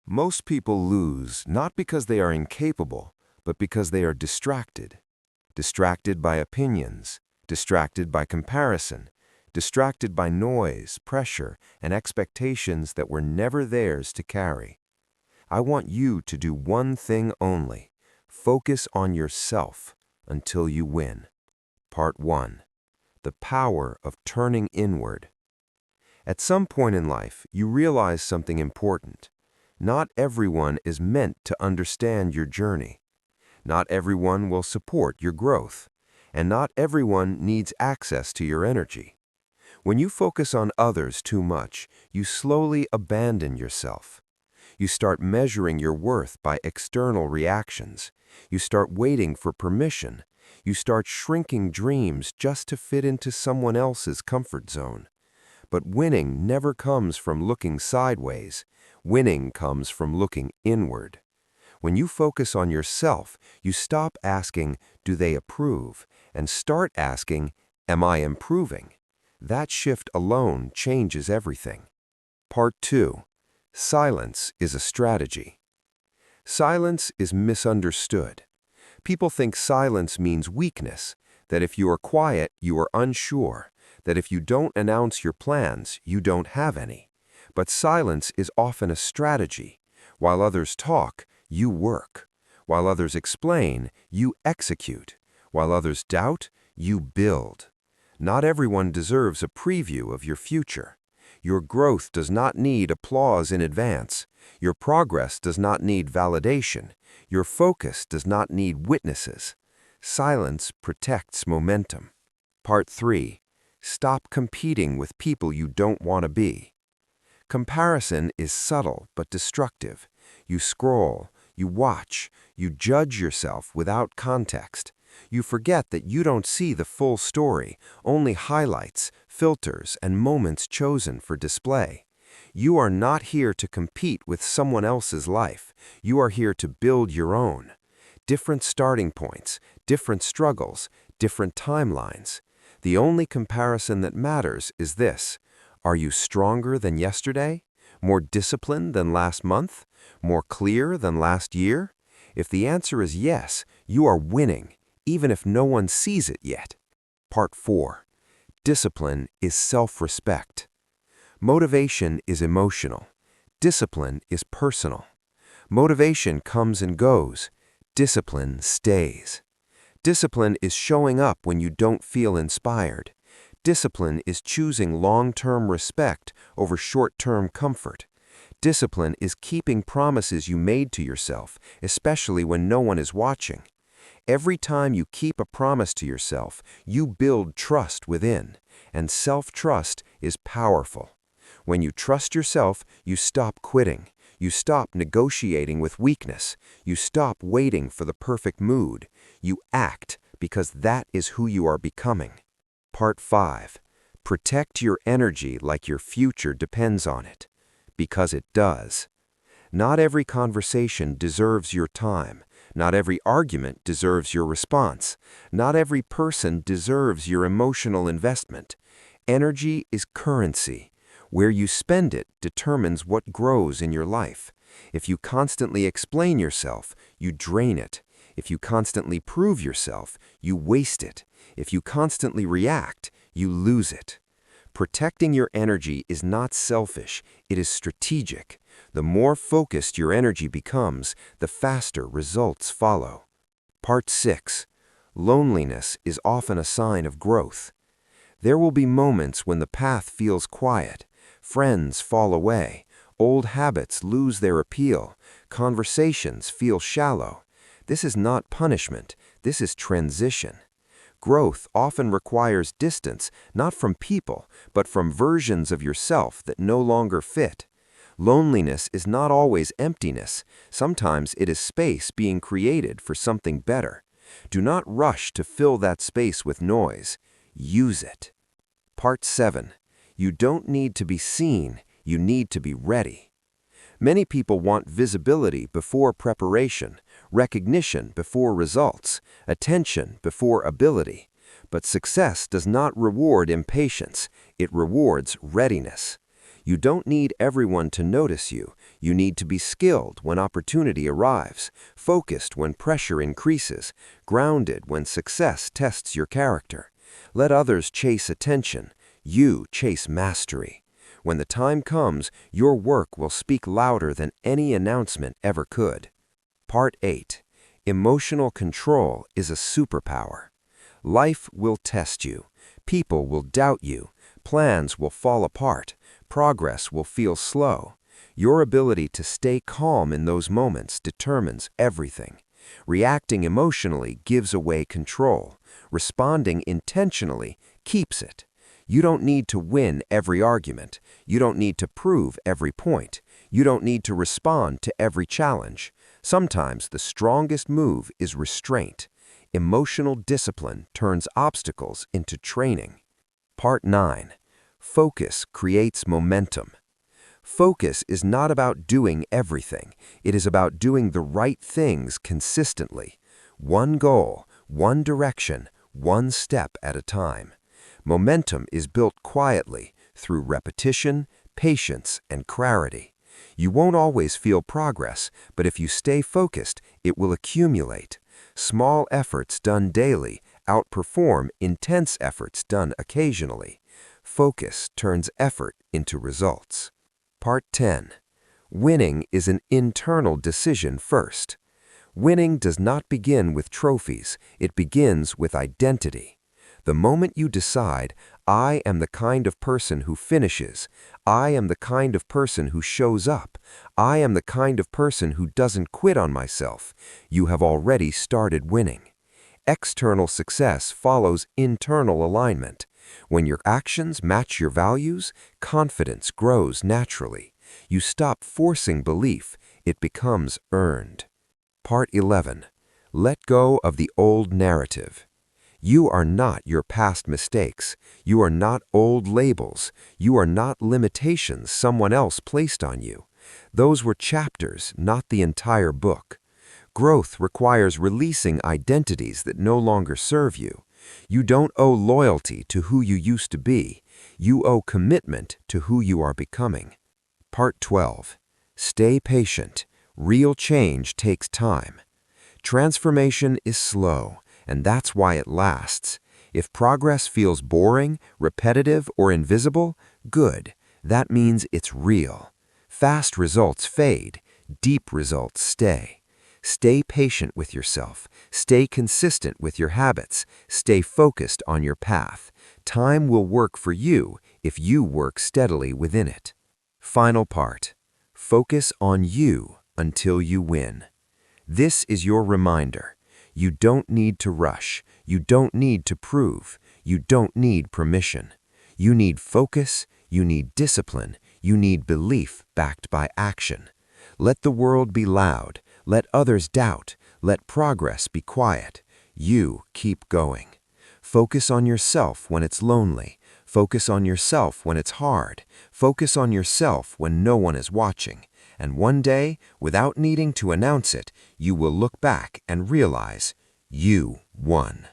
Most people lose not because they are incapable, but because they are distracted. Distracted by opinions, distracted by comparison, distracted by noise, pressure, and expectations that were never theirs to carry. I want you to do one thing only. Focus on yourself until you win. Part 1. The power of turning inward. At some point in life, you realize something important. Not everyone is meant to understand your journey. Not everyone will support your growth, and not everyone needs access to your energy. When you focus on others too much, you slowly abandon yourself. You start measuring your worth by external reactions. You start waiting for permission. You start shrinking dreams just to fit into someone else's comfort zone. But winning never comes from looking sideways. Winning comes from looking inward. When you focus on yourself, you stop asking, "Do they approve?" and start asking, "Am I improving?" That shift alone changes everything. Part 2. Silence is a strategy. Silence is misunderstood. People think silence means weakness, that if you are quiet, you are unsure, that if you don't announce your plans, you don't have any. But silence is often a strategy. While others talk, you work. While others explain, you execute. While others doubt, you build. Not everyone deserves a preview of your future. Your growth does not need applause in advance. Your progress does not need validation. Your focus does not need witnesses. Silence protects momentum. Part 3. Stop competing with people you don't want to be. Comparison is subtle but destructive. You scroll, you watch, you judge yourself without context. You forget that you don't see the full story, only highlights, filters, and moments chosen for display. You are not here to compete with someone else's life. You are here to build your own. Different starting points, different struggles, different timelines. The only comparison that matters is this: are you stronger than yesterday? More disciplined than last month? More clear than last year? If the answer is yes, you are winning, even if no one sees it yet. Part 4. Discipline is self-respect. Motivation is emotional. Discipline is personal. Motivation comes and goes. Discipline stays. Discipline is showing up when you don't feel inspired. Discipline is choosing long-term respect over short-term comfort. Discipline is keeping promises you made to yourself, especially when no one is watching. Every time you keep a promise to yourself, you build trust within, and self-trust is powerful. When you trust yourself, you stop quitting. You stop negotiating with weakness. You stop waiting for the perfect mood. You act because that is who you are becoming. Part 5. Protect your energy like your future depends on it. Because it does. Not every conversation deserves your time. Not every argument deserves your response. Not every person deserves your emotional investment. Energy is currency. Where you spend it determines what grows in your life. If you constantly explain yourself, you drain it. If you constantly prove yourself, you waste it. If you constantly react, you lose it. Protecting your energy is not selfish, it is strategic. The more focused your energy becomes, the faster results follow. Part 6. Loneliness is often a sign of growth. There will be moments when the path feels quiet. Friends fall away. Old habits lose their appeal. Conversations feel shallow. This is not punishment. This is transition. Growth often requires distance, not from people, but from versions of yourself that no longer fit. Loneliness is not always emptiness. Sometimes it is space being created for something better. Do not rush to fill that space with noise. Use it. Part 7. You don't need to be seen. You need to be ready. Many people want visibility before preparation, recognition before results, attention before ability. But success does not reward impatience, it rewards readiness. You don't need everyone to notice you. You need to be skilled when opportunity arrives, focused when pressure increases, grounded when success tests your character. Let others chase attention. You chase mastery. When the time comes, your work will speak louder than any announcement ever could. Part 8. Emotional control is a superpower. Life will test you. People will doubt you. Plans will fall apart. Progress will feel slow. Your ability to stay calm in those moments determines everything. Reacting emotionally gives away control. Responding intentionally keeps it. You don't need to win every argument. You don't need to prove every point. You don't need to respond to every challenge. Sometimes the strongest move is restraint. Emotional discipline turns obstacles into training. Part 9. Focus creates momentum. Focus is not about doing everything. It is about doing the right things consistently. One goal, one direction, one step at a time. Momentum is built quietly through repetition, patience, and clarity. You won't always feel progress, but if you stay focused, it will accumulate. Small efforts done daily outperform intense efforts done occasionally. Focus turns effort into results. Part 10. Winning is an internal decision first. Winning does not begin with trophies, it begins with identity. The moment you decide, I am the kind of person who finishes, I am the kind of person who shows up, I am the kind of person who doesn't quit on myself, you have already started winning. External success follows internal alignment. When your actions match your values, confidence grows naturally. You stop forcing belief, it becomes earned. Part 11. Let go of the old narrative. You are not your past mistakes. You are not old labels. You are not limitations someone else placed on you. Those were chapters, not the entire book. Growth requires releasing identities that no longer serve you. You don't owe loyalty to who you used to be. You owe commitment to who you are becoming. Part 12. Stay patient. Real change takes time. Transformation is slow, and that's why it lasts. If progress feels boring, repetitive, or invisible, good. That means it's real. Fast results fade. Deep results stay. Stay patient with yourself. Stay consistent with your habits. Stay focused on your path. Time will work for you if you work steadily within it. Final part. Focus on you until you win. This is your reminder. You don't need to rush. You don't need to prove. You don't need permission. You need focus. You need discipline. You need belief backed by action. Let the world be loud. Let others doubt. Let progress be quiet. You keep going. Focus on yourself when it's lonely. Focus on yourself when it's hard. Focus on yourself when no one is watching. And one day, without needing to announce it, you will look back and realize you won.